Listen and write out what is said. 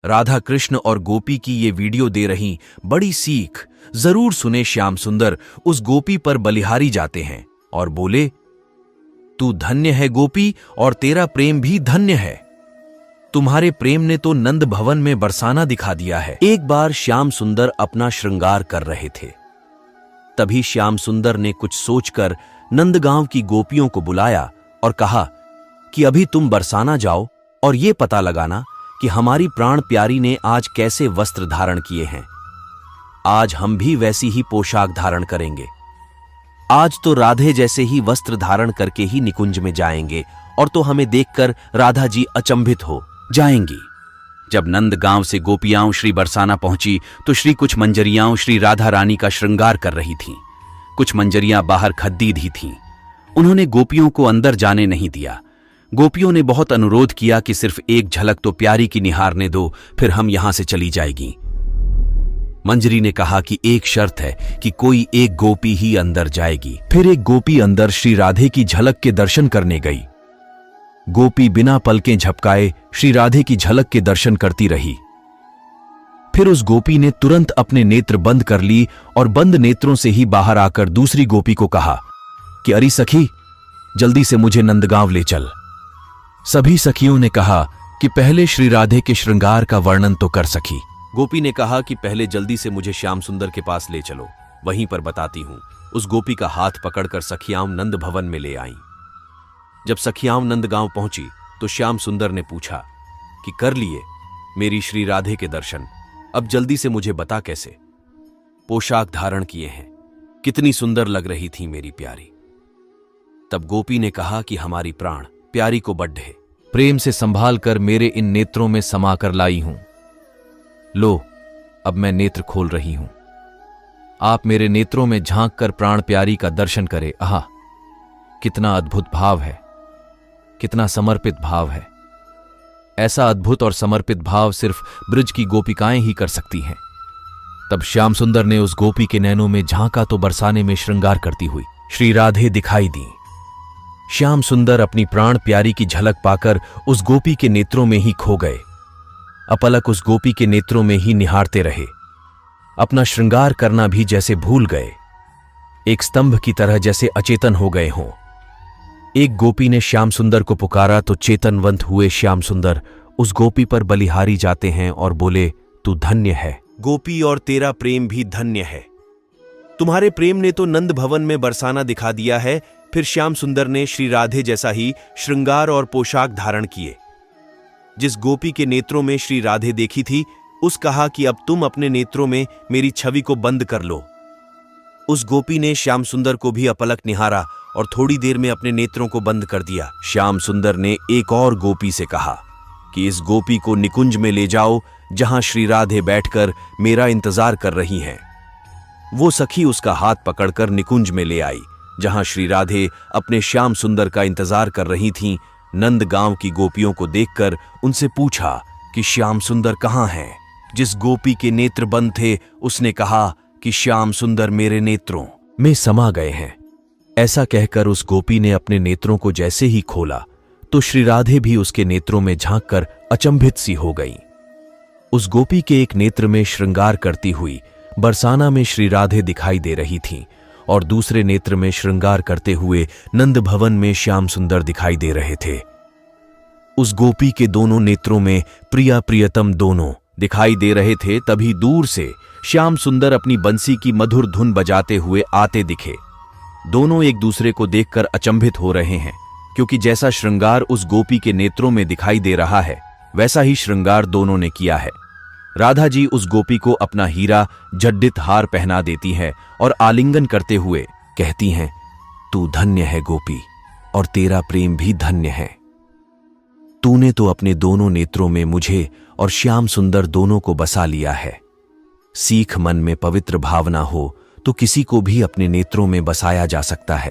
राधा कृष्ण और गोपी की ये वीडियो दे रही बड़ी सीख जरूर सुने। श्याम सुंदर उस गोपी पर बलिहारी जाते हैं और बोले, तू धन्य है गोपी और तेरा प्रेम भी धन्य है। तुम्हारे प्रेम ने तो नंद भवन में बरसाना दिखा दिया है। एक बार श्याम सुंदर अपना श्रृंगार कर रहे थे। तभी श्याम सुंदर ने कुछ सोचकर नंदगांव की गोपियों को बुलाया और कहा कि अभी तुम बरसाना जाओ और ये पता लगाना कि हमारी प्राण प्यारी ने आज कैसे वस्त्र धारण किए हैं। आज हम भी वैसी ही पोशाक धारण करेंगे। आज तो राधे जैसे ही वस्त्र धारण करके ही निकुंज में जाएंगे और तो हमें देखकर राधा जी अचंभित हो जाएंगी। जब नंदगांव से गोपियां श्री बरसाना पहुंची तो श्री कुछ मंजरियां श्री राधा रानी का श्रृंगार कर रही थीं। कुछ मंजरियां बाहर खद्दीद थीं। उन्होंने गोपियों को अंदर जाने नहीं दिया। गोपियों ने बहुत अनुरोध किया कि सिर्फ एक झलक तो प्यारी की निहारने दो, फिर हम यहां से चली जाएगी। मंजरी ने कहा कि एक शर्त है कि कोई एक गोपी ही अंदर जाएगी। फिर एक गोपी अंदर श्री राधे की झलक के दर्शन करने गई। गोपी बिना पलकें झपकाए श्री राधे की झलक के दर्शन करती रही। फिर उस गोपी ने तुरंत अपने नेत्र बंद कर ली और बंद नेत्रों से ही बाहर आकर दूसरी गोपी को कहा कि अरे सखी, जल्दी से मुझे नंदगांव ले चल। सभी सखियों ने कहा कि पहले श्री राधे के श्रृंगार का वर्णन तो कर सखी। गोपी ने कहा कि पहले जल्दी से मुझे श्याम सुंदर के पास ले चलो, वहीं पर बताती हूं। उस गोपी का हाथ पकड़कर सखियां नंद भवन में ले आईं। जब सखियां नंदगांव पहुंची तो श्याम सुंदर ने पूछा कि कर लिए मेरी श्री राधे के दर्शन, अब जल्दी से मुझे बता कैसे पोशाक धारण किए हैं, कितनी सुंदर लग रही थी मेरी प्यारी। तब गोपी ने कहा कि हमारी प्राण प्यारी को बड्ढे प्रेम से संभाल कर मेरे इन नेत्रों में समा कर लाई हूं। लो, अब मैं नेत्र खोल रही हूं। आप मेरे नेत्रों में झांक कर प्राण प्यारी का दर्शन करें। आहा, कितना अद्भुत भाव है, कितना समर्पित भाव है। ऐसा अद्भुत और समर्पित भाव सिर्फ ब्रज की गोपिकाएं ही कर सकती हैं। तब श्याम सुंदर ने उस गोपी के नैनों में झांका तो बरसाने में श्रृंगार करती हुई श्री राधे दिखाई दी। श्याम सुंदर अपनी प्राण प्यारी की झलक पाकर उस गोपी के नेत्रों में ही खो गए। अपलक उस गोपी के नेत्रों में ही निहारते रहे। अपना श्रृंगार करना भी जैसे भूल गए, एक स्तंभ की तरह जैसे अचेतन हो गए हों। एक गोपी ने श्याम सुंदर को पुकारा तो चेतनवंत हुए श्याम सुंदर उस गोपी पर बलिहारी जाते हैं और बोले, तू धन्य है गोपी और तेरा प्रेम भी धन्य है। तुम्हारे प्रेम ने तो नंद भवन में बरसाना दिखा दिया है। फिर श्याम सुंदर ने श्री राधे जैसा ही श्रृंगार और पोशाक धारण किए। जिस गोपी के नेत्रों में श्री राधे देखी थी, उस कहा कि अब तुम अपने नेत्रों में मेरी छवि को बंद कर लो। उस गोपी ने श्याम सुंदर को भी अपलक निहारा और थोड़ी देर में अपने नेत्रों को बंद कर दिया। श्याम सुंदर ने एक और गोपी से कहा कि इस गोपी को निकुंज में ले जाओ, जहां श्री राधे बैठकर मेरा इंतजार कर रही हैं। वो सखी उसका हाथ पकड़कर निकुंज में ले आई, जहां श्री राधे अपने श्याम सुंदर का इंतजार कर रही थीं। नंदगांव की गोपियों को देखकर उनसे पूछा कि श्याम सुंदर कहाँ हैं। जिस गोपी के नेत्र बंद थे, उसने कहा कि श्याम सुंदर मेरे नेत्रों में समा गए हैं। ऐसा कहकर उस गोपी ने अपने नेत्रों को जैसे ही खोला तो श्री राधे भी उसके नेत्रों में झांककर अचंभित सी हो गईं। उस गोपी के एक नेत्र में श्रृंगार करती हुई बरसाना में श्री राधे दिखाई दे रही थीं और दूसरे नेत्र में श्रृंगार करते हुए नंद भवन में श्याम सुंदर दिखाई दे रहे थे। उस गोपी के दोनों नेत्रों में प्रिया प्रियतम दोनों दिखाई दे रहे थे। तभी दूर से श्याम सुंदर अपनी बंसी की मधुर धुन बजाते हुए आते दिखे। दोनों एक दूसरे को देखकर अचंभित हो रहे हैं, क्योंकि जैसा श्रृंगार उस गोपी के नेत्रों में दिखाई दे रहा है, वैसा ही श्रृंगार दोनों ने किया है। राधा जी उस गोपी को अपना हीरा जड्डित हार पहना देती है और आलिंगन करते हुए कहती हैं, तू धन्य है गोपी और तेरा प्रेम भी धन्य है। तूने तो अपने दोनों नेत्रों में मुझे और श्याम सुंदर दोनों को बसा लिया है। सीख मन में पवित्र भावना हो तो किसी को भी अपने नेत्रों में बसाया जा सकता है।